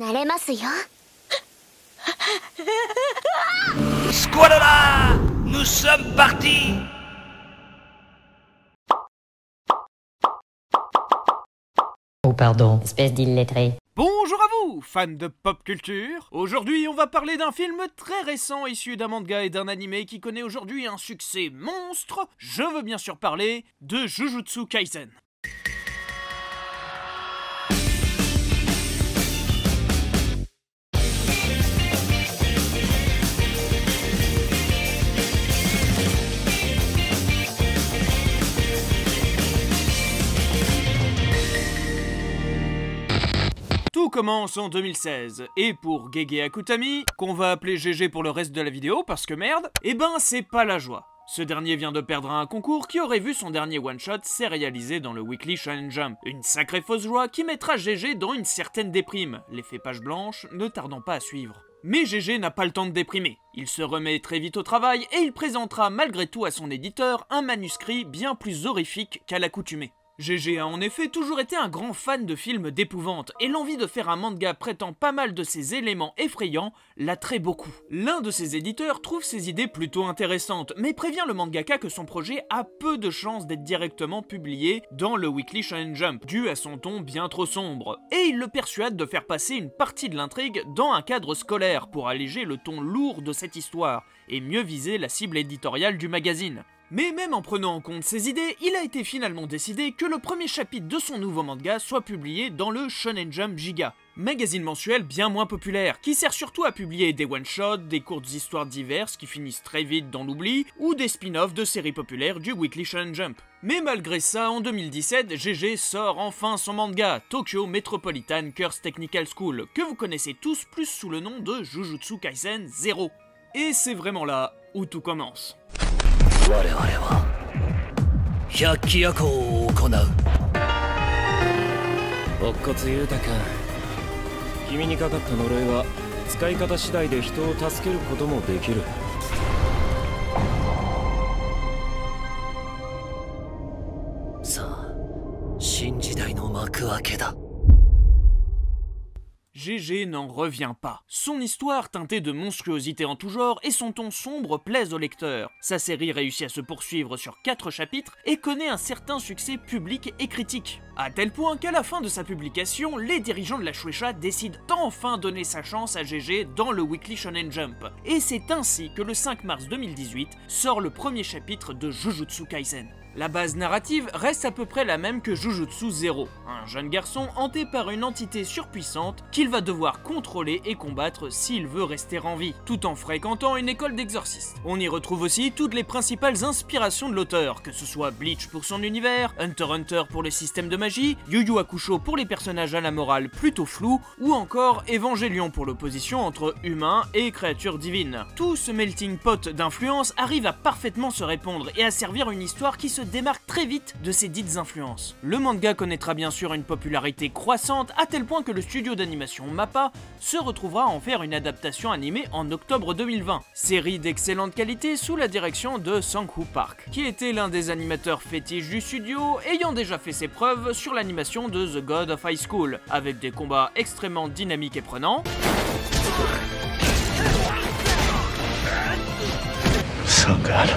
なれますよ。Squalala! Nous sommes partis! Oh pardon, espèce d'illettré. Bonjour à vous, fans de pop culture. Aujourd'hui, on va parler d'un film très récent issu d'un manga et d'un animé qui connaît aujourd'hui un succès monstre. Je veux bien sûr parler de Jujutsu Kaisen. Tout commence en 2016, et pour Gege Akutami, qu'on va appeler GG pour le reste de la vidéo parce que merde, eh ben c'est pas la joie. Ce dernier vient de perdre un concours qui aurait vu son dernier one-shot sérialisé dans le Weekly Shonen Jump. Une sacrée fausse joie qui mettra GG dans une certaine déprime, l'effet page blanche ne tardant pas à suivre. Mais GG n'a pas le temps de déprimer. Il se remet très vite au travail et il présentera malgré tout à son éditeur un manuscrit bien plus horrifique qu'à l'accoutumée. GG a en effet toujours été un grand fan de films d'épouvante, et l'envie de faire un manga prêtant pas mal de ses éléments effrayants l'attrait beaucoup. L'un de ses éditeurs trouve ses idées plutôt intéressantes, mais prévient le mangaka que son projet a peu de chances d'être directement publié dans le Weekly Shonen Jump, dû à son ton bien trop sombre, et il le persuade de faire passer une partie de l'intrigue dans un cadre scolaire pour alléger le ton lourd de cette histoire, et mieux viser la cible éditoriale du magazine. Mais même en prenant en compte ces idées, il a été finalement décidé que le premier chapitre de son nouveau manga soit publié dans le Shonen Jump Giga, magazine mensuel bien moins populaire, qui sert surtout à publier des one-shots, des courtes histoires diverses qui finissent très vite dans l'oubli, ou des spin-offs de séries populaires du Weekly Shonen Jump. Mais malgré ça, en 2017, GG sort enfin son manga, Tokyo Metropolitan Curse Technical School, que vous connaissez tous plus sous le nom de Jujutsu Kaisen 0. Et c'est vraiment là où tout commence. 我々は百鬼夜行を行う。乙骨裕太君、君にかかった呪いは使い方次第で人を助けることもできる。さあ、新時代の幕開けだ。GG n'en revient pas. Son histoire teintée de monstruosité en tout genre et son ton sombre plaisent au lecteur. Sa série réussit à se poursuivre sur 4 chapitres et connaît un certain succès public et critique. À tel point qu'à la fin de sa publication, les dirigeants de la Shueisha décident d'enfin donner sa chance à GG dans le Weekly Shonen Jump. Et c'est ainsi que le 5 mars 2018 sort le premier chapitre de Jujutsu Kaisen. La base narrative reste à peu près la même que Jujutsu 0, un jeune garçon hanté par une entité surpuissante qu'il va devoir contrôler et combattre s'il veut rester en vie, tout en fréquentant une école d'exorcistes. On y retrouve aussi toutes les principales inspirations de l'auteur, que ce soit Bleach pour son univers, Hunter x Hunter pour le système de magie, Yu Yu Hakusho pour les personnages à la morale plutôt floue, ou encore Evangelion pour l'opposition entre humains et créatures divines. Tout ce melting pot d'influences arrive à parfaitement se répondre et à servir une histoire qui se démarque très vite de ces dites influences. Le manga connaîtra bien sûr une popularité croissante à tel point que le studio d'animation MAPPA se retrouvera à en faire une adaptation animée en octobre 2020. Série d'excellente qualité sous la direction de Sang-Woo Park, qui était l'un des animateurs fétiches du studio, ayant déjà fait ses preuves sur l'animation de The God of High School, avec des combats extrêmement dynamiques et prenants. So good.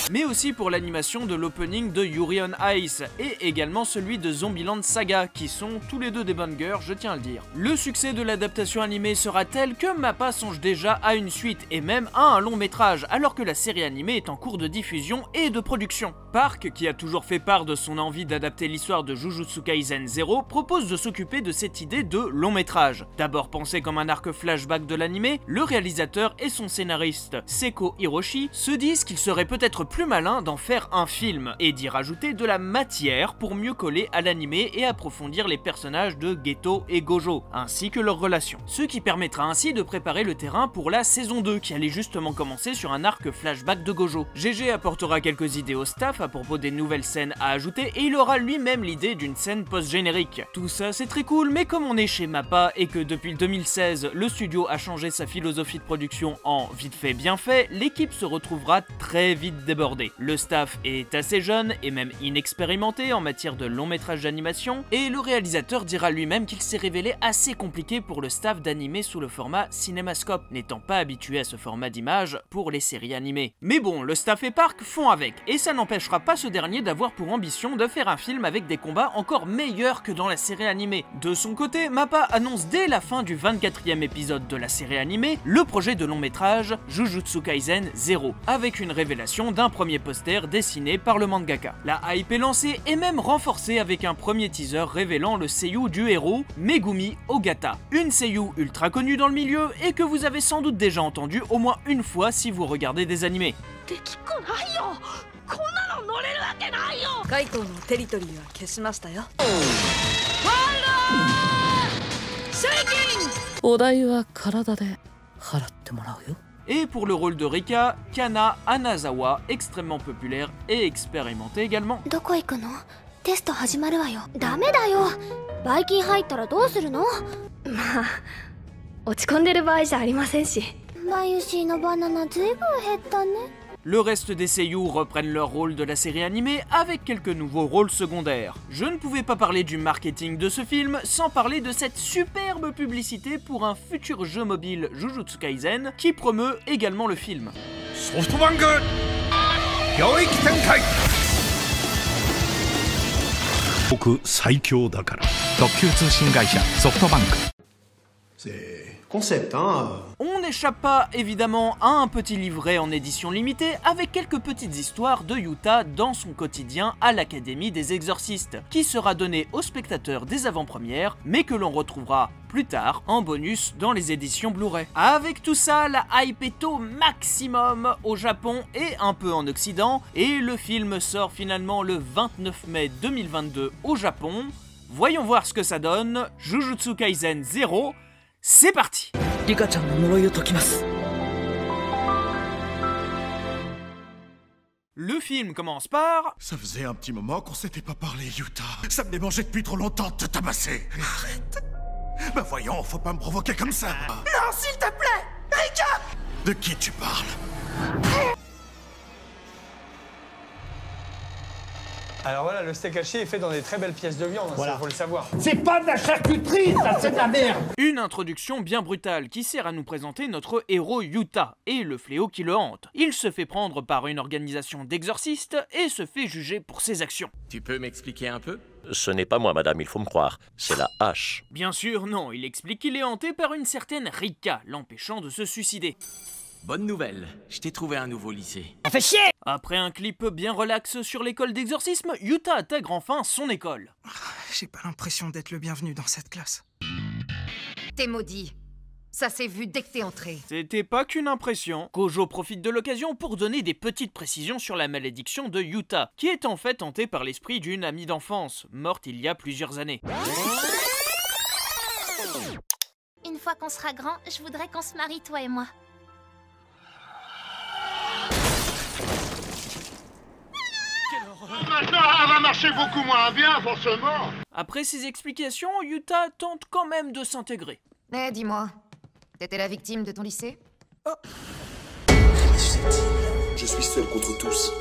Mais aussi pour l'animation de l'opening de Yuri on Ice, et également celui de Zombieland Saga, qui sont tous les deux des bangers, je tiens à le dire. Le succès de l'adaptation animée sera tel que MAPPA songe déjà à une suite, et même à un long métrage, alors que la série animée est en cours de diffusion et de production. Park, qui a toujours fait part de son envie d'adapter l'histoire de Jujutsu Kaisen 0, propose de s'occuper de cette idée de long métrage. D'abord pensé comme un arc flashback de l'animé, le réalisateur et son scénariste, Seiko Hiroshi, se disent qu'il serait peut-être plus malin d'en faire un film et d'y rajouter de la matière pour mieux coller à l'animé et approfondir les personnages de Geto et Gojo, ainsi que leurs relations. Ce qui permettra ainsi de préparer le terrain pour la saison 2 qui allait justement commencer sur un arc flashback de Gojo. GG apportera quelques idées au staff staff à propos des nouvelles scènes à ajouter et il aura lui-même l'idée d'une scène post-générique. Tout ça c'est très cool, mais comme on est chez MAPPA et que depuis le 2016, le studio a changé sa philosophie de production en vite fait bien fait, l'équipe se retrouvera très vite débordée. Le staff est assez jeune et même inexpérimenté en matière de long métrage d'animation, et le réalisateur dira lui-même qu'il s'est révélé assez compliqué pour le staff d'animer sous le format Cinémascope, n'étant pas habitué à ce format d'image pour les séries animées. Mais bon, le staff et Park font avec, et ça n'empêchera pas ce dernier d'avoir pour ambition de faire un film avec des combats encore meilleurs que dans la série animée. De son côté, MAPPA annonce dès la fin du 24e épisode de la série animée le projet de long métrage Jujutsu Kaisen 0, avec une révélation d'un premier poster dessiné par le mangaka. La hype est lancée et même renforcée avec un premier teaser révélant le seiyuu du héros, Megumi Ogata, une seiyuu ultra connue dans le milieu et que vous avez sans doute déjà entendu au moins une fois si vous regardez des animés. Et pour le rôle de Rika, Kana Anazawa, extrêmement populaire et expérimenté également. Le reste des seiyuu reprennent leur rôle de la série animée avec quelques nouveaux rôles secondaires. Je ne pouvais pas parler du marketing de ce film sans parler de cette superbe publicité pour un futur jeu mobile Jujutsu Kaisen qui promeut également le film. SoftBank Yoiki Tenkai Boku Saikyo dakara Tokkyu Tsushin Gaisha SoftBank. C'est concept, hein. On n'échappe pas évidemment à un petit livret en édition limitée avec quelques petites histoires de Yuta dans son quotidien à l'Académie des Exorcistes, qui sera donné aux spectateurs des avant-premières, mais que l'on retrouvera plus tard en bonus dans les éditions Blu-ray. Avec tout ça, la hype est au maximum au Japon et un peu en Occident, et le film sort finalement le 29 mai 2022 au Japon. Voyons voir ce que ça donne. Jujutsu Kaisen 0, c'est parti. Le film commence par... Ça faisait un petit moment qu'on s'était pas parlé, Yuta. Ça me démangeait depuis trop longtemps de te tabasser. Arrête. Bah voyons, faut pas me provoquer comme ça. Non, s'il te plaît, Rika. De qui tu parles? Alors voilà, le steak haché est fait dans des très belles pièces de viande, voilà. Ça faut le savoir. C'est pas de la charcuterie, ça, c'est de la merde. Une introduction bien brutale qui sert à nous présenter notre héros Yuta et le fléau qui le hante. Il se fait prendre par une organisation d'exorcistes et se fait juger pour ses actions. Tu peux m'expliquer un peu? Ce n'est pas moi, madame, il faut me croire. C'est la hache. Bien sûr, non, il explique qu'il est hanté par une certaine Rika, l'empêchant de se suicider. Bonne nouvelle, je t'ai trouvé un nouveau lycée. Ça fait chier. Après un clip bien relax sur l'école d'exorcisme, Yuta intègre enfin son école. J'ai pas l'impression d'être le bienvenu dans cette classe. T'es maudit. Ça s'est vu dès que t'es entré. C'était pas qu'une impression. Kojo profite de l'occasion pour donner des petites précisions sur la malédiction de Yuta, qui est en fait hantée par l'esprit d'une amie d'enfance, morte il y a plusieurs années. Une fois qu'on sera grand, je voudrais qu'on se marie, toi et moi. Maintenant, elle va marcher beaucoup moins bien, forcément. Après ces explications, Yuta tente quand même de s'intégrer. Eh, dis-moi, t'étais la victime de ton lycée? Oh. Je suis seul contre tous.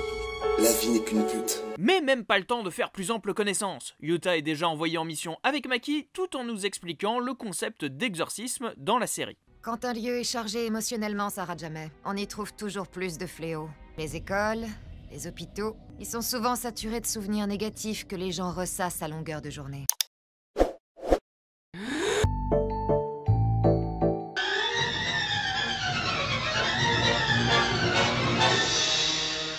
La vie n'est qu'une pute. Mais même pas le temps de faire plus ample connaissance. Yuta est déjà envoyé en mission avec Maki, tout en nous expliquant le concept d'exorcisme dans la série. Quand un lieu est chargé émotionnellement, ça rate jamais. On y trouve toujours plus de fléaux. Les écoles, les hôpitaux, ils sont souvent saturés de souvenirs négatifs que les gens ressassent à longueur de journée.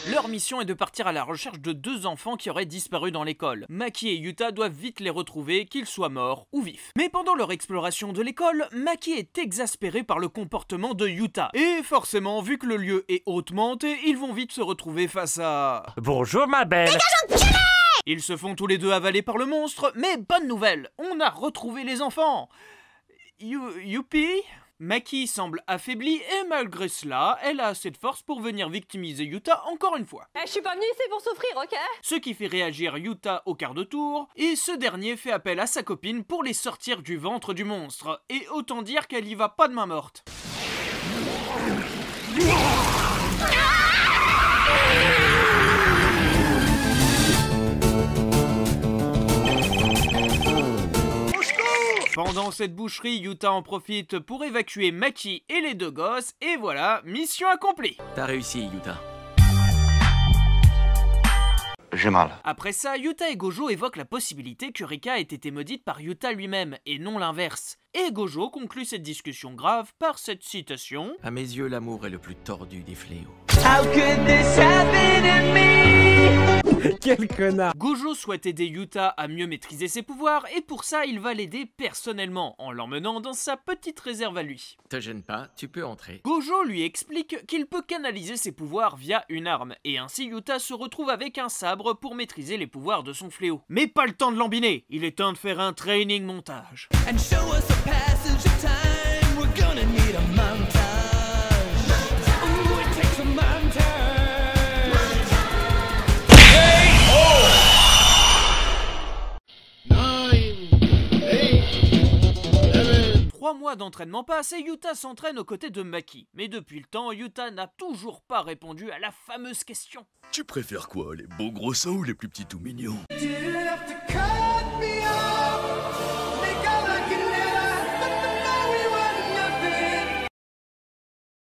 Leur mission est de partir à la recherche de deux enfants qui auraient disparu dans l'école. Maki et Yuta doivent vite les retrouver, qu'ils soient morts ou vifs. Mais pendant leur exploration de l'école, Maki est exaspéré par le comportement de Yuta. Et forcément, vu que le lieu est hautement hanté, ils vont vite se retrouver face à... Bonjour ma belle. Dégage, enculé! Ils se font tous les deux avaler par le monstre, mais bonne nouvelle, on a retrouvé les enfants. Youpi? Maki semble affaiblie et malgré cela, elle a assez de force pour venir victimiser Yuta encore une fois. Je suis pas venue ici pour souffrir, ok? Ce qui fait réagir Yuta au quart de tour, et ce dernier fait appel à sa copine pour les sortir du ventre du monstre, et autant dire qu'elle y va pas de main morte. Pendant cette boucherie, Yuta en profite pour évacuer Maki et les deux gosses, et voilà, mission accomplie. T'as réussi, Yuta. J'ai mal. Après ça, Yuta et Gojo évoquent la possibilité que Rika ait été maudite par Yuta lui-même, et non l'inverse. Et Gojo conclut cette discussion grave par cette citation. À mes yeux, l'amour est le plus tordu des fléaux. How could this happen to me? Quel connard! Gojo souhaite aider Yuta à mieux maîtriser ses pouvoirs, et pour ça, il va l'aider personnellement, en l'emmenant dans sa petite réserve à lui. Te gêne pas, tu peux entrer. Gojo lui explique qu'il peut canaliser ses pouvoirs via une arme, et ainsi Yuta se retrouve avec un sabre pour maîtriser les pouvoirs de son fléau. Mais pas le temps de l'embiner, il est temps de faire un training montage. And show us a passage of time, we're gonna need a montage. Ooh, it takes a montage. 3 mois d'entraînement passent et Yuta s'entraîne aux côtés de Maki. Mais depuis le temps, Yuta n'a toujours pas répondu à la fameuse question. Tu préfères quoi, les beaux gros seins ou les plus petits tout mignons?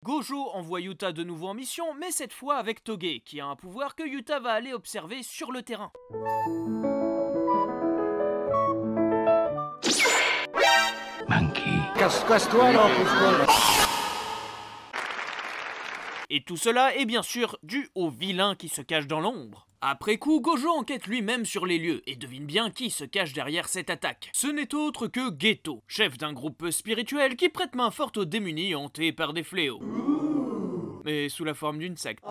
Gojo envoie Yuta de nouveau en mission, mais cette fois avec Toge, qui a un pouvoir que Yuta va aller observer sur le terrain. Monkey. Casse-toi, là, Et tout cela est bien sûr dû au vilain qui se cache dans l'ombre. Après coup, Gojo enquête lui-même sur les lieux et devine bien qui se cache derrière cette attaque. Ce n'est autre que Geto, chef d'un groupe spirituel qui prête main forte aux démunis hantés par des fléaux. Mais sous la forme d'une secte.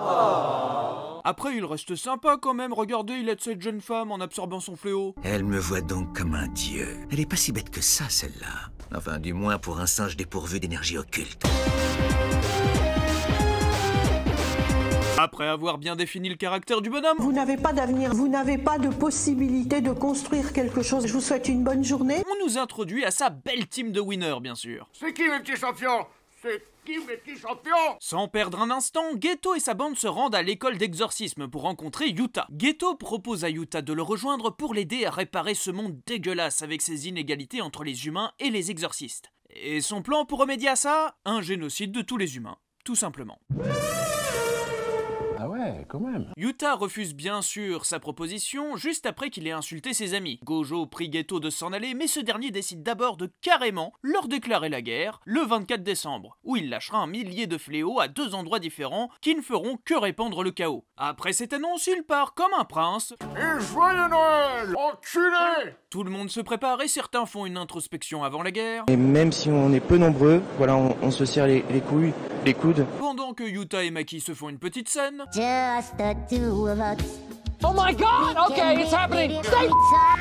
Après, il reste sympa quand même, regardez, il aide cette jeune femme en absorbant son fléau. Elle me voit donc comme un dieu. Elle est pas si bête que ça, celle-là. Enfin, du moins pour un singe dépourvu d'énergie occulte. Après avoir bien défini le caractère du bonhomme... Vous n'avez pas d'avenir, vous n'avez pas de possibilité de construire quelque chose. Je vous souhaite une bonne journée. On nous introduit à sa belle team de winners, bien sûr. C'est qui mes petits champions? C'est qui mes petits champions? Sans perdre un instant, Geto et sa bande se rendent à l'école d'exorcisme pour rencontrer Yuta. Geto propose à Yuta de le rejoindre pour l'aider à réparer ce monde dégueulasse avec ses inégalités entre les humains et les exorcistes. Et son plan pour remédier à ça? Un génocide de tous les humains, tout simplement. Ah ouais, quand même. Yuta refuse bien sûr sa proposition juste après qu'il ait insulté ses amis. Gojo prie Geto de s'en aller, mais ce dernier décide d'abord de carrément leur déclarer la guerre le 24 décembre, où il lâchera un millier de fléaux à 2 endroits différents qui ne feront que répandre le chaos. Après cette annonce, il part comme un prince. Et joyeux Noël, enculé! Tout le monde se prépare et certains font une introspection avant la guerre. Et même si on est peu nombreux, voilà, on se serre les couilles, les coudes. Pendant que Yuta et Maki se font une petite scène. Just the two of us. Oh my god! Okay, it's happening! Stay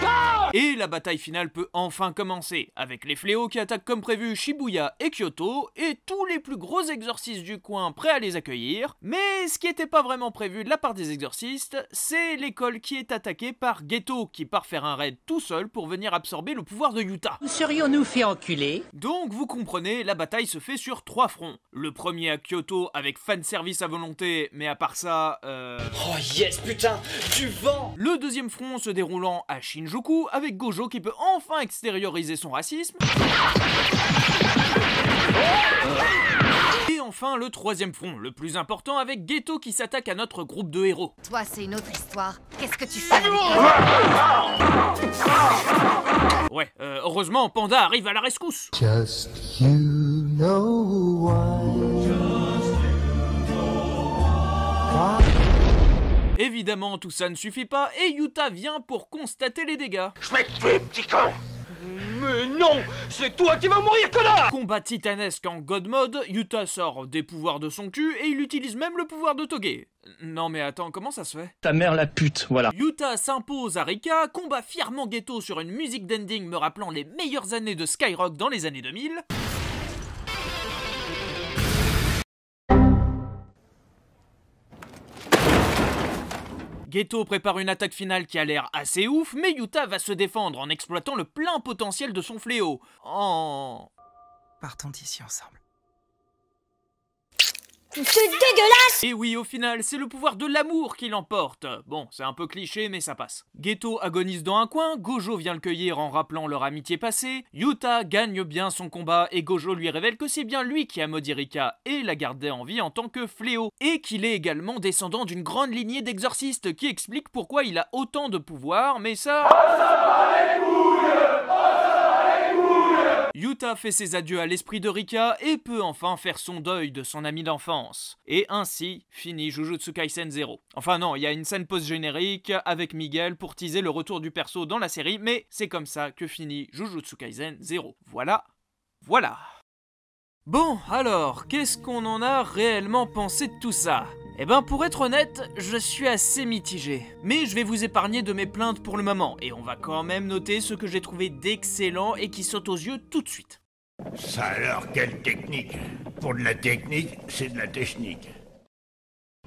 down! Et la bataille finale peut enfin commencer, avec les fléaux qui attaquent comme prévu Shibuya et Kyoto, et tous les plus gros exorcistes du coin prêts à les accueillir. Mais ce qui n'était pas vraiment prévu de la part des exorcistes, c'est l'école qui est attaquée par Geto, qui part faire un raid tout seul pour venir absorber le pouvoir de Yuta. Nous serions-nous fait enculer? Donc vous comprenez, la bataille se fait sur 3 fronts. Le premier à Kyoto avec fanservice à volonté, mais à part ça... Oh yes, putain! Tu vends! Le deuxième front se déroulant à Shinjuku avec Gojo qui peut enfin extérioriser son racisme. Et enfin le troisième front, le plus important, avec Geto qui s'attaque à notre groupe de héros. Toi, c'est une autre histoire. Qu'est-ce que tu fais avec Ouais, heureusement, Panda arrive à la rescousse. Just you know why. Évidemment, tout ça ne suffit pas et Yuta vient pour constater les dégâts. Je vais te tuer, petit con! Mais non! C'est toi qui vas mourir, connard! Combat titanesque en God Mode, Yuta sort des pouvoirs de son cul et il utilise même le pouvoir de Toge. Non mais attends, comment ça se fait? Ta mère la pute, voilà. Yuta s'impose à Rika, combat fièrement Geto sur une musique d'ending me rappelant les meilleures années de Skyrock dans les années 2000. Geto prépare une attaque finale qui a l'air assez ouf, mais Yuta va se défendre en exploitant le plein potentiel de son fléau. Partons d'ici ensemble. C'est dégueulasse! Et oui, au final, c'est le pouvoir de l'amour qui l'emporte. Bon, c'est un peu cliché, mais ça passe. Geto agonise dans un coin, Gojo vient le cueillir en rappelant leur amitié passée, Yuta gagne bien son combat et Gojo lui révèle que c'est bien lui qui a maudit Rika et l'a gardé en vie en tant que fléau, et qu'il est également descendant d'une grande lignée d'exorcistes qui explique pourquoi il a autant de pouvoir, mais ça... Yuta fait ses adieux à l'esprit de Rika et peut enfin faire son deuil de son ami d'enfance. Et ainsi finit Jujutsu Kaisen 0. Enfin non, il y a une scène post-générique avec Miguel pour teaser le retour du perso dans la série, mais c'est comme ça que finit Jujutsu Kaisen 0. Voilà. Bon, alors, qu'est-ce qu'on en a réellement pensé de tout ça ? Eh ben, pour être honnête, je suis assez mitigé. Mais je vais vous épargner de mes plaintes pour le moment, et on va quand même noter ce que j'ai trouvé d'excellent et qui saute aux yeux tout de suite. Ça alors, quelle technique? Pour de la technique, c'est de la technique.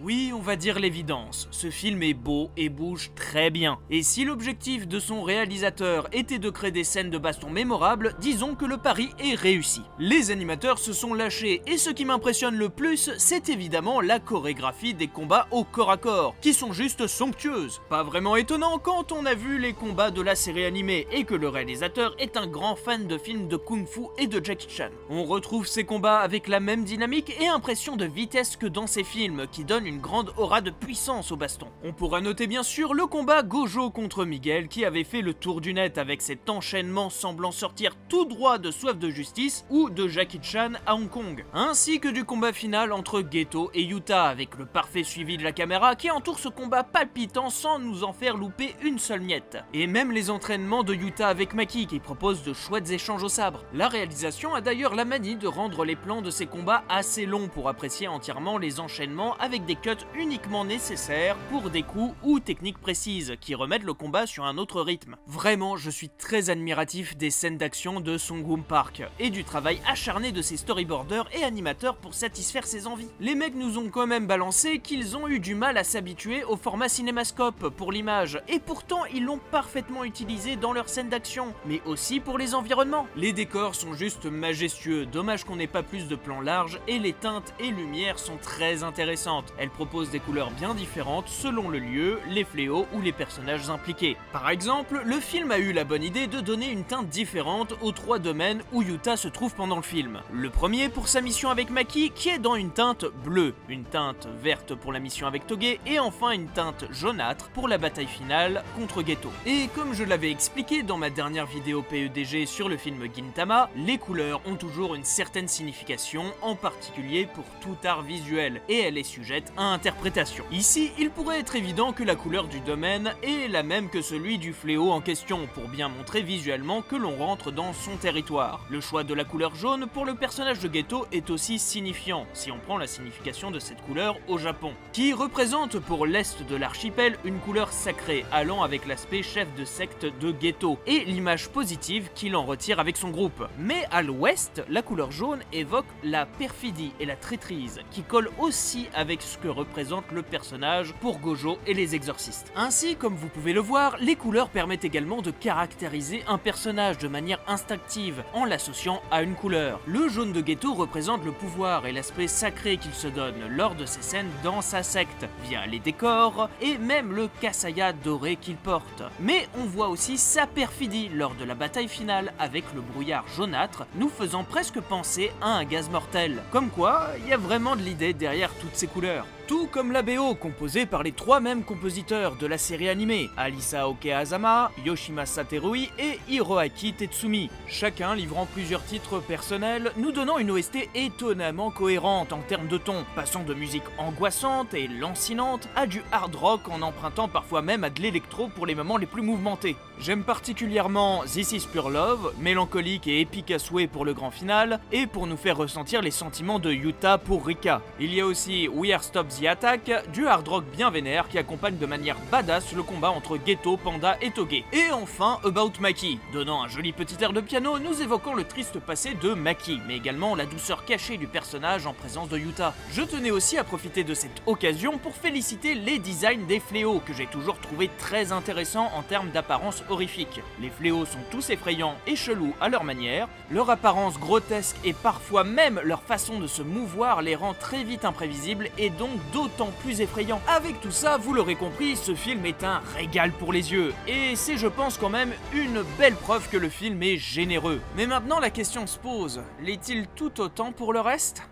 Oui, on va dire l'évidence, ce film est beau et bouge très bien. Et si l'objectif de son réalisateur était de créer des scènes de baston mémorables, disons que le pari est réussi. Les animateurs se sont lâchés et ce qui m'impressionne le plus, c'est évidemment la chorégraphie des combats au corps à corps, qui sont juste somptueuses. Pas vraiment étonnant quand on a vu les combats de la série animée et que le réalisateur est un grand fan de films de kung-fu et de Jackie Chan. On retrouve ces combats avec la même dynamique et impression de vitesse que dans ces films, qui donnent une grande aura de puissance au baston. On pourra noter bien sûr le combat Gojo contre Miguel qui avait fait le tour du net avec cet enchaînement semblant sortir tout droit de Soif de Justice ou de Jackie Chan à Hong Kong, ainsi que du combat final entre Geto et Yuta avec le parfait suivi de la caméra qui entoure ce combat palpitant sans nous en faire louper une seule miette. Et même les entraînements de Yuta avec Maki qui propose de chouettes échanges au sabre. La réalisation a d'ailleurs la manie de rendre les plans de ces combats assez longs pour apprécier entièrement les enchaînements avec des cuts uniquement nécessaires pour des coups ou techniques précises qui remettent le combat sur un autre rythme. Vraiment, je suis très admiratif des scènes d'action de Songhum Park et du travail acharné de ses storyboarders et animateurs pour satisfaire ses envies. Les mecs nous ont quand même balancé qu'ils ont eu du mal à s'habituer au format cinémascope pour l'image et pourtant ils l'ont parfaitement utilisé dans leurs scènes d'action, mais aussi pour les environnements. Les décors sont juste majestueux, dommage qu'on n'ait pas plus de plans larges et les teintes et lumières sont très intéressantes. Elles proposent des couleurs bien différentes selon le lieu, les fléaux ou les personnages impliqués. Par exemple, le film a eu la bonne idée de donner une teinte différente aux 3 domaines où Yuta se trouve pendant le film. Le premier pour sa mission avec Maki qui est dans une teinte bleue, une teinte verte pour la mission avec Toge et enfin une teinte jaunâtre pour la bataille finale contre Geto. Et comme je l'avais expliqué dans ma dernière vidéo PEDG sur le film Gintama, les couleurs ont toujours une certaine signification, en particulier pour tout art visuel, et elle est sujette à interprétation. Ici, il pourrait être évident que la couleur du domaine est la même que celui du fléau en question, pour bien montrer visuellement que l'on rentre dans son territoire. Le choix de la couleur jaune pour le personnage de Geto est aussi signifiant, si on prend la signification de cette couleur au Japon, qui représente pour l'est de l'archipel une couleur sacrée, allant avec l'aspect chef de secte de Geto, et l'image positive qu'il en retire avec son groupe. Mais à l'ouest, la couleur jaune évoque la perfidie et la traîtrise, qui colle aussi avec ce que représente le personnage pour Gojo et les exorcistes. Ainsi, comme vous pouvez le voir, les couleurs permettent également de caractériser un personnage de manière instinctive, en l'associant à une couleur. Le jaune de Geto représente le pouvoir et l'aspect sacré qu'il se donne lors de ses scènes dans sa secte, via les décors et même le kasaya doré qu'il porte. Mais on voit aussi sa perfidie lors de la bataille finale avec le brouillard jaunâtre, nous faisant presque penser à un gaz mortel. Comme quoi, il y a vraiment de l'idée derrière toutes ces couleurs. Tout comme la BO composée par les 3 mêmes compositeurs de la série animée, Alisa Okeazama, Yoshimasa Terui et Hiroaki Tetsumi, chacun livrant plusieurs titres personnels, nous donnant une OST étonnamment cohérente en termes de ton, passant de musique angoissante et lancinante à du hard rock en empruntant parfois même à de l'électro pour les moments les plus mouvementés. J'aime particulièrement This Is Pure Love, mélancolique et épique à souhait pour le grand final, et pour nous faire ressentir les sentiments de Yuta pour Rika. Il y a aussi We Are Stop Stop the Attack, du hard rock bien vénère qui accompagne de manière badass le combat entre Geto, Panda et Toge. Et enfin About Maki, donnant un joli petit air de piano, nous évoquant le triste passé de Maki, mais également la douceur cachée du personnage en présence de Yuta. Je tenais aussi à profiter de cette occasion pour féliciter les designs des fléaux, que j'ai toujours trouvé très intéressants en termes d'apparence horrifique. Les fléaux sont tous effrayants et chelous à leur manière, leur apparence grotesque et parfois même leur façon de se mouvoir les rend très vite imprévisibles et donc d'autant plus effrayants. Avec tout ça, vous l'aurez compris, ce film est un régal pour les yeux, et c'est je pense quand même une belle preuve que le film est généreux. Mais maintenant la question se pose, l'est-il tout autant pour le reste ?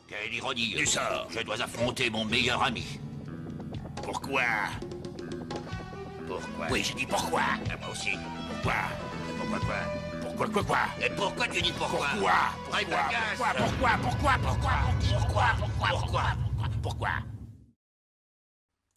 Quelle ironie du sort, je dois affronter mon meilleur ami. Pourquoi? Pourquoi? Oui, j'ai dit pourquoi. Moi aussi. Pourquoi? Pourquoi quoi? Pourquoi quoi? Et pourquoi tu dis pourquoi? Pourquoi?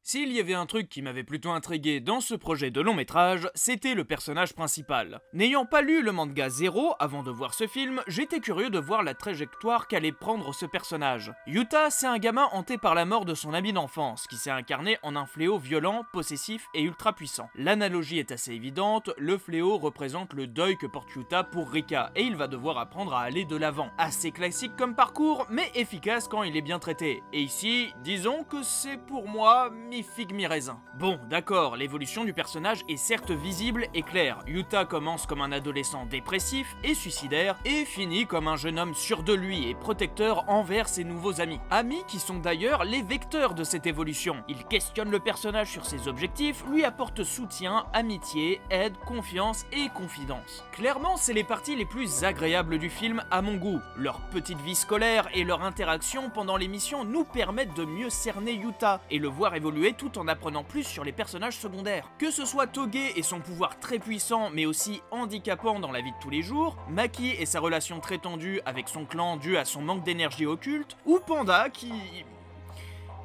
S'il y avait un truc qui m'avait plutôt intrigué dans ce projet de long métrage, c'était le personnage principal. N'ayant pas lu le manga Zero avant de voir ce film, j'étais curieux de voir la trajectoire qu'allait prendre ce personnage. Yuta, c'est un gamin hanté par la mort de son ami d'enfance, qui s'est incarné en un fléau violent, possessif et ultra puissant. L'analogie est assez évidente, le fléau représente le deuil que porte Yuta pour Rika, et il va devoir apprendre à aller de l'avant. Assez classique comme parcours, mais efficace quand il est bien traité. Et ici, disons que c'est pour moi mi-figue mi-raisin. Bon, d'accord, l'évolution du personnage est certes visible et claire. Yuta commence comme un adolescent dépressif et suicidaire, et finit comme un jeune homme sûr de lui et protecteur envers ses nouveaux amis. Amis qui sont d'ailleurs les vecteurs de cette évolution. Il questionne le personnage sur ses objectifs, lui apporte soutien, amitié, aide, confiance et confidence. Clairement, c'est les parties les plus agréables du film à mon goût. Leur petite vie scolaire et leur interaction pendant les missions nous permettent de mieux cerner Yuta et le voir évoluer tout en apprenant plus sur les personnages secondaires. Que ce soit Toge et son pouvoir très puissant mais aussi handicapant dans la vie de tous les jours, Maki et sa relation très tendue avec son clan due à son manque d'énergie occulte, ou Panda qui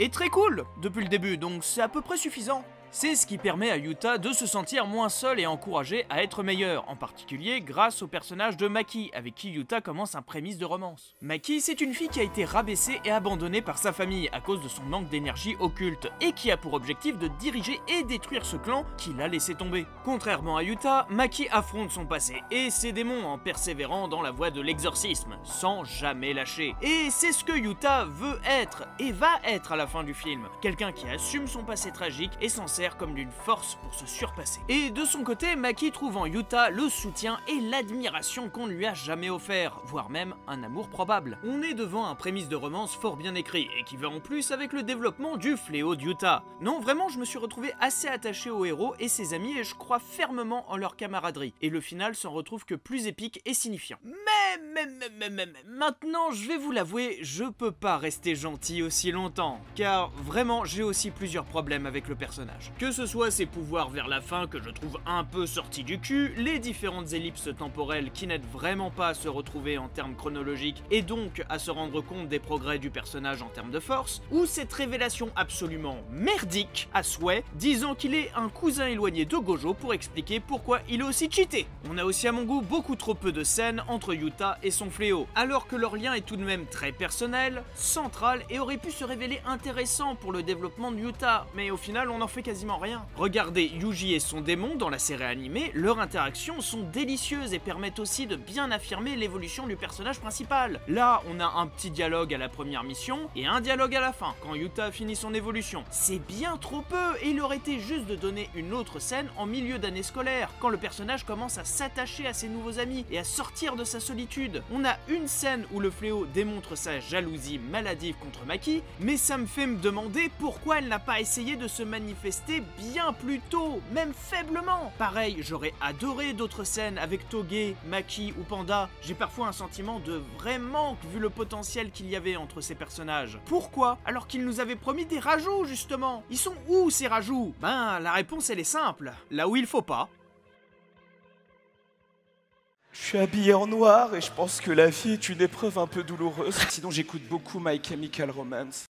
est très cool depuis le début, donc c'est à peu près suffisant. C'est ce qui permet à Yuta de se sentir moins seul et encouragé à être meilleur, en particulier grâce au personnage de Maki, avec qui Yuta commence un prémisse de romance. Maki, c'est une fille qui a été rabaissée et abandonnée par sa famille à cause de son manque d'énergie occulte, et qui a pour objectif de diriger et détruire ce clan qu'il a laissé tomber. Contrairement à Yuta, Maki affronte son passé et ses démons en persévérant dans la voie de l'exorcisme, sans jamais lâcher. Et c'est ce que Yuta veut être, et va être à la fin du film, quelqu'un qui assume son passé tragique et s'en sert comme d'une force pour se surpasser. Et de son côté, Maki trouve en Yuta le soutien et l'admiration qu'on ne lui a jamais offert, voire même un amour probable. On est devant un prémisse de romance fort bien écrit, et qui va en plus avec le développement du fléau de Yuta. Non, vraiment, je me suis retrouvé assez attaché au héros et ses amis, et je crois fermement en leur camaraderie. Et le final s'en retrouve que plus épique et signifiant. Mais maintenant, je vais vous l'avouer, je peux pas rester gentil aussi longtemps, car vraiment, j'ai aussi plusieurs problèmes avec le personnage. Que ce soit ses pouvoirs vers la fin que je trouve un peu sortis du cul, les différentes ellipses temporelles qui n'aident vraiment pas à se retrouver en termes chronologiques et donc à se rendre compte des progrès du personnage en termes de force, ou cette révélation absolument merdique à souhait, disant qu'il est un cousin éloigné de Gojo pour expliquer pourquoi il est aussi cheaté. On a aussi à mon goût beaucoup trop peu de scènes entre Yuta et son fléau, alors que leur lien est tout de même très personnel, central et aurait pu se révéler intéressant pour le développement de Yuta, mais au final on en fait quasiment rien. Regardez Yuji et son démon dans la série animée, leurs interactions sont délicieuses et permettent aussi de bien affirmer l'évolution du personnage principal. Là, on a un petit dialogue à la première mission et un dialogue à la fin, quand Yuta finit son évolution. C'est bien trop peu et il aurait été juste de donner une autre scène en milieu d'année scolaire, quand le personnage commence à s'attacher à ses nouveaux amis et à sortir de sa solitude. On a une scène où le fléau démontre sa jalousie maladive contre Maki, mais ça me fait me demander pourquoi elle n'a pas essayé de se manifester bien plus tôt, même faiblement. Pareil, j'aurais adoré d'autres scènes avec Toge, Maki ou Panda. J'ai parfois un sentiment de vrai manque vu le potentiel qu'il y avait entre ces personnages. Pourquoi? Alors qu'ils nous avaient promis des rajouts justement. Ils sont où ces rajouts? Ben, la réponse elle est simple, là où il faut pas. Je suis habillé en noir et je pense que la vie est une épreuve un peu douloureuse. Sinon j'écoute beaucoup My Chemical Romance.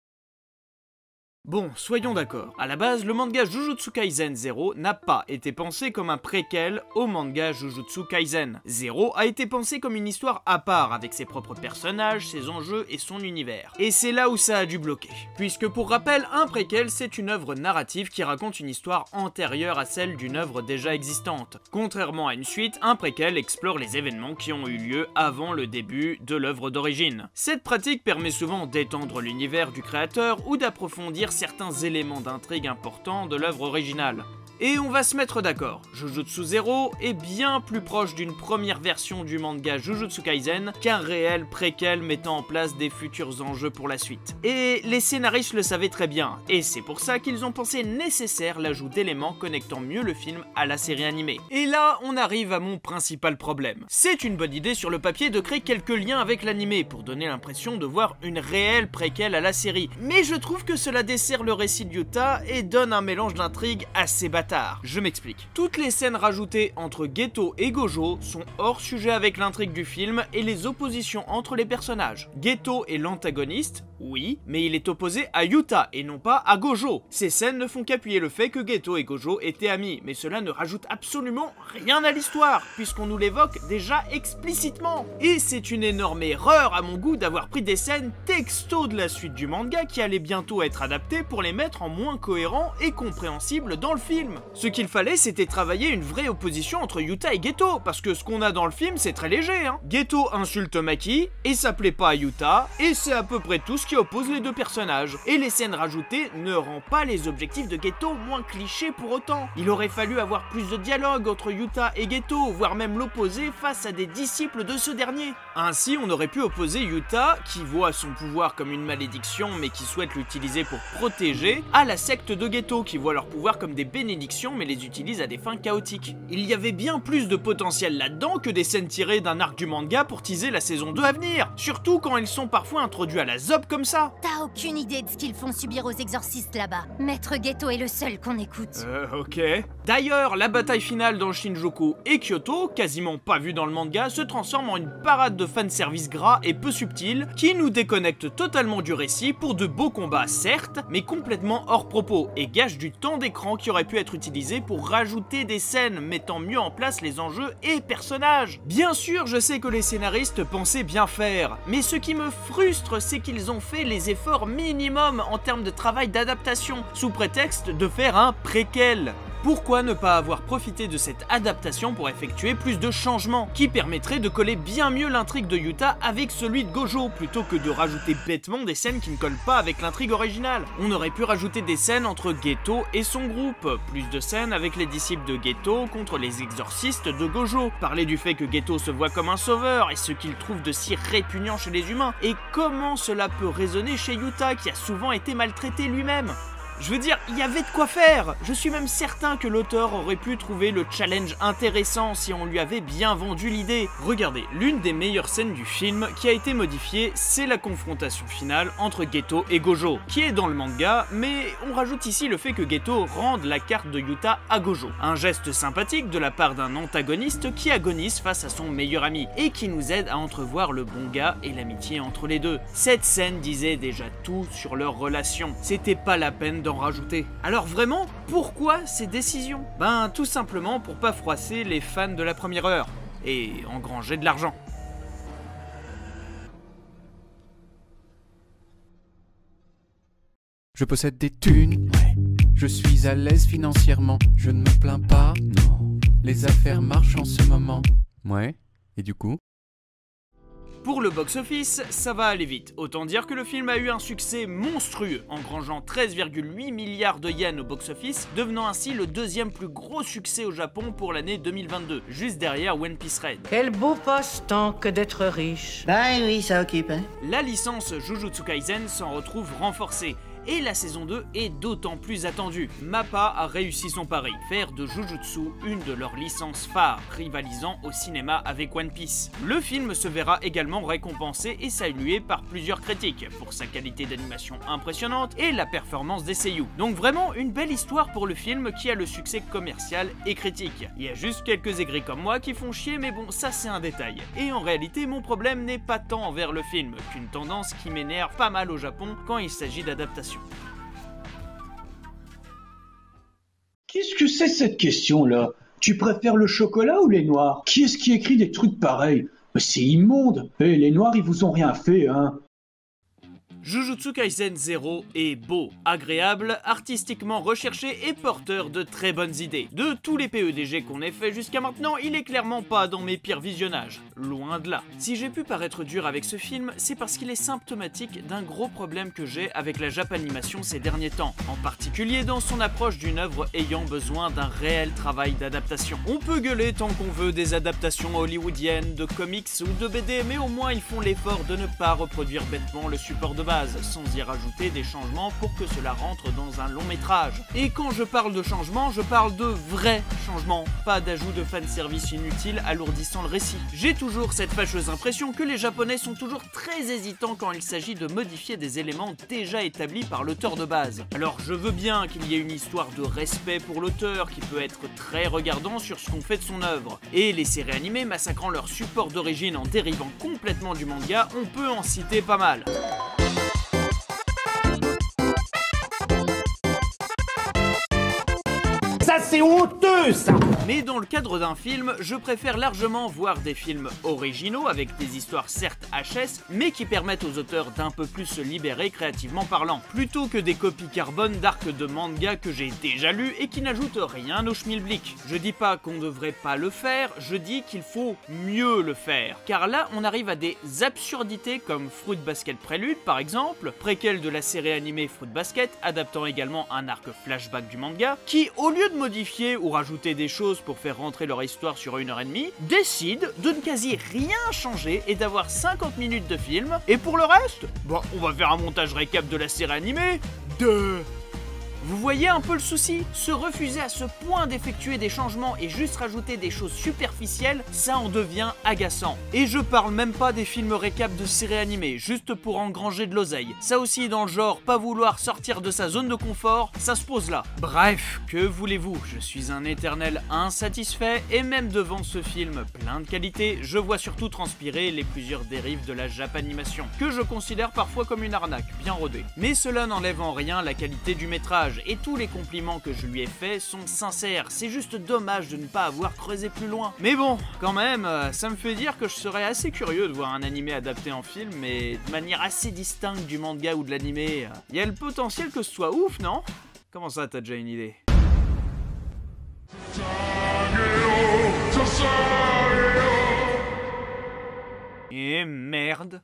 Bon, soyons d'accord. À la base, le manga Jujutsu Kaisen 0 n'a pas été pensé comme un préquel au manga Jujutsu Kaisen. 0 a été pensé comme une histoire à part, avec ses propres personnages, ses enjeux et son univers. Et c'est là où ça a dû bloquer. Puisque pour rappel, un préquel c'est une œuvre narrative qui raconte une histoire antérieure à celle d'une œuvre déjà existante. Contrairement à une suite, un préquel explore les événements qui ont eu lieu avant le début de l'œuvre d'origine. Cette pratique permet souvent d'étendre l'univers du créateur ou d'approfondir certains éléments d'intrigue importants de l'œuvre originale. Et on va se mettre d'accord, Jujutsu 0 est bien plus proche d'une première version du manga Jujutsu Kaisen qu'un réel préquel mettant en place des futurs enjeux pour la suite. Et les scénaristes le savaient très bien, et c'est pour ça qu'ils ont pensé nécessaire l'ajout d'éléments connectant mieux le film à la série animée. Et là, on arrive à mon principal problème. C'est une bonne idée sur le papier de créer quelques liens avec l'animé pour donner l'impression de voir une réelle préquelle à la série, mais je trouve que cela dessert le récit de Yuta et donne un mélange d'intrigues assez bâtard. Je m'explique. Toutes les scènes rajoutées entre Geto et Gojo sont hors sujet avec l'intrigue du film et les oppositions entre les personnages. Geto est l'antagoniste, oui, mais il est opposé à Yuta et non pas à Gojo. Ces scènes ne font qu'appuyer le fait que Geto et Gojo étaient amis, mais cela ne rajoute absolument rien à l'histoire, puisqu'on nous l'évoque déjà explicitement. Et c'est une énorme erreur à mon goût d'avoir pris des scènes texto de la suite du manga qui allaient bientôt être adaptées pour les mettre en moins cohérents et compréhensibles dans le film. Ce qu'il fallait, c'était travailler une vraie opposition entre Yuta et Geto, parce que ce qu'on a dans le film, c'est très léger, hein. Geto insulte Maki, et ça plaît pas à Yuta, et c'est à peu près tout ce qui oppose les deux personnages. Et les scènes rajoutées ne rendent pas les objectifs de Geto moins clichés pour autant. Il aurait fallu avoir plus de dialogue entre Yuta et Geto, voire même l'opposer face à des disciples de ce dernier. Ainsi, on aurait pu opposer Yuta, qui voit son pouvoir comme une malédiction mais qui souhaite l'utiliser pour protéger, à la secte de Geto, qui voit leur pouvoir comme des bénédictions mais les utilise à des fins chaotiques. Il y avait bien plus de potentiel là-dedans que des scènes tirées d'un arc du manga pour teaser la saison 2 à venir, surtout quand ils sont parfois introduits à la ZOP comme ça. T'as aucune idée de ce qu'ils font subir aux exorcistes là-bas. Maître Geto est le seul qu'on écoute. Ok. D'ailleurs, la bataille finale dans Shinjuku et Kyoto, quasiment pas vue dans le manga, se transforme en une parade de fanservice gras et peu subtil qui nous déconnecte totalement du récit pour de beaux combats certes, mais complètement hors propos et gâche du temps d'écran qui aurait pu être utilisé pour rajouter des scènes mettant mieux en place les enjeux et personnages. Bien sûr, je sais que les scénaristes pensaient bien faire, mais ce qui me frustre, c'est qu'ils ont fait les efforts minimum en termes de travail d'adaptation, sous prétexte de faire un préquel. Pourquoi ne pas avoir profité de cette adaptation pour effectuer plus de changements, qui permettraient de coller bien mieux l'intrigue de Yuta avec celui de Gojo, plutôt que de rajouter bêtement des scènes qui ne collent pas avec l'intrigue originale. On aurait pu rajouter des scènes entre Geto et son groupe, plus de scènes avec les disciples de Geto contre les exorcistes de Gojo, parler du fait que Geto se voit comme un sauveur et ce qu'il trouve de si répugnant chez les humains, et comment cela peut résonner chez Yuta qui a souvent été maltraité lui-même. Je veux dire, il y avait de quoi faire. Je suis même certain que l'auteur aurait pu trouver le challenge intéressant si on lui avait bien vendu l'idée. Regardez, l'une des meilleures scènes du film qui a été modifiée, c'est la confrontation finale entre Geto et Gojo, qui est dans le manga, mais on rajoute ici le fait que Geto rende la carte de Yuta à Gojo. Un geste sympathique de la part d'un antagoniste qui agonise face à son meilleur ami, et qui nous aide à entrevoir le bon gars et l'amitié entre les deux. Cette scène disait déjà tout sur leur relation. C'était pas la peine d'en rajouter. Alors vraiment, pourquoi ces décisions? Ben tout simplement pour pas froisser les fans de la première heure et engranger de l'argent. Je possède des thunes, je suis à l'aise financièrement, je ne me plains pas, non. Les affaires marchent en ce moment. Ouais, et du coup? Pour le box-office, ça va aller vite. Autant dire que le film a eu un succès monstrueux, engrangeant 13,8 milliards de yens au box-office, devenant ainsi le deuxième plus gros succès au Japon pour l'année 2022, juste derrière One Piece Red. Quel beau passe-temps que d'être riche. Ben oui, ça occupe, hein. La licence Jujutsu Kaisen s'en retrouve renforcée. Et la saison 2 est d'autant plus attendue. MAPPA a réussi son pari, faire de Jujutsu une de leurs licences phares, rivalisant au cinéma avec One Piece. Le film se verra également récompensé et salué par plusieurs critiques, pour sa qualité d'animation impressionnante et la performance des seiyuu. Donc vraiment une belle histoire pour le film qui a le succès commercial et critique. Il y a juste quelques aigris comme moi qui font chier, mais bon, ça c'est un détail. Et en réalité, mon problème n'est pas tant envers le film, qu'une tendance qui m'énerve pas mal au Japon quand il s'agit d'adaptation. Qu'est-ce que c'est cette question-là? Tu préfères le chocolat ou les noirs? Qui est-ce qui écrit des trucs pareils? Mais c'est immonde. Eh, les noirs, ils vous ont rien fait, hein. Jujutsu Kaisen 0 est beau, agréable, artistiquement recherché et porteur de très bonnes idées. De tous les PEDG qu'on ait fait jusqu'à maintenant, il est clairement pas dans mes pires visionnages. Loin de là. Si j'ai pu paraître dur avec ce film, c'est parce qu'il est symptomatique d'un gros problème que j'ai avec la Japanimation ces derniers temps. En particulier dans son approche d'une œuvre ayant besoin d'un réel travail d'adaptation. On peut gueuler tant qu'on veut des adaptations hollywoodiennes, de comics ou de BD, mais au moins ils font l'effort de ne pas reproduire bêtement le support de base, sans y rajouter des changements pour que cela rentre dans un long métrage. Et quand je parle de changements, je parle de vrais changements, pas d'ajout de fanservice inutile alourdissant le récit. J'ai toujours cette fâcheuse impression que les Japonais sont toujours très hésitants quand il s'agit de modifier des éléments déjà établis par l'auteur de base. Alors je veux bien qu'il y ait une histoire de respect pour l'auteur qui peut être très regardant sur ce qu'on fait de son œuvre. Et les séries animées massacrant leur support d'origine en dérivant complètement du manga, on peut en citer pas mal. Ça c'est honteux ça! Mais dans le cadre d'un film, je préfère largement voir des films originaux avec des histoires certes HS, mais qui permettent aux auteurs d'un peu plus se libérer créativement parlant, plutôt que des copies carbone d'arcs de manga que j'ai déjà lus et qui n'ajoutent rien au schmilblick. Je dis pas qu'on devrait pas le faire, je dis qu'il faut mieux le faire. Car là, on arrive à des absurdités comme Fruit Basket Prélude par exemple, préquel de la série animée Fruit Basket, adaptant également un arc flashback du manga, qui au lieu de modifier ou rajouter des choses pour faire rentrer leur histoire sur 1h30, décide de ne quasi rien changer et d'avoir 50 minutes de film, et pour le reste, bon, on va faire un montage récap de la série animée, Vous voyez un peu le souci? Se refuser à ce point d'effectuer des changements et juste rajouter des choses superficielles, ça en devient agaçant. Et je parle même pas des films récap de séries animées, juste pour engranger de l'oseille. Ça aussi dans le genre, pas vouloir sortir de sa zone de confort, ça se pose là. Bref, que voulez-vous? Je suis un éternel insatisfait, et même devant ce film plein de qualités, je vois surtout transpirer les plusieurs dérives de la Japanimation, que je considère parfois comme une arnaque, bien rodée. Mais cela n'enlève en rien la qualité du métrage, et tous les compliments que je lui ai faits sont sincères, c'est juste dommage de ne pas avoir creusé plus loin. Mais bon, quand même, ça me fait dire que je serais assez curieux de voir un animé adapté en film, mais de manière assez distincte du manga ou de l'animé. Il y a le potentiel que ce soit ouf, non? Comment ça, t'as déjà une idée? Et merde.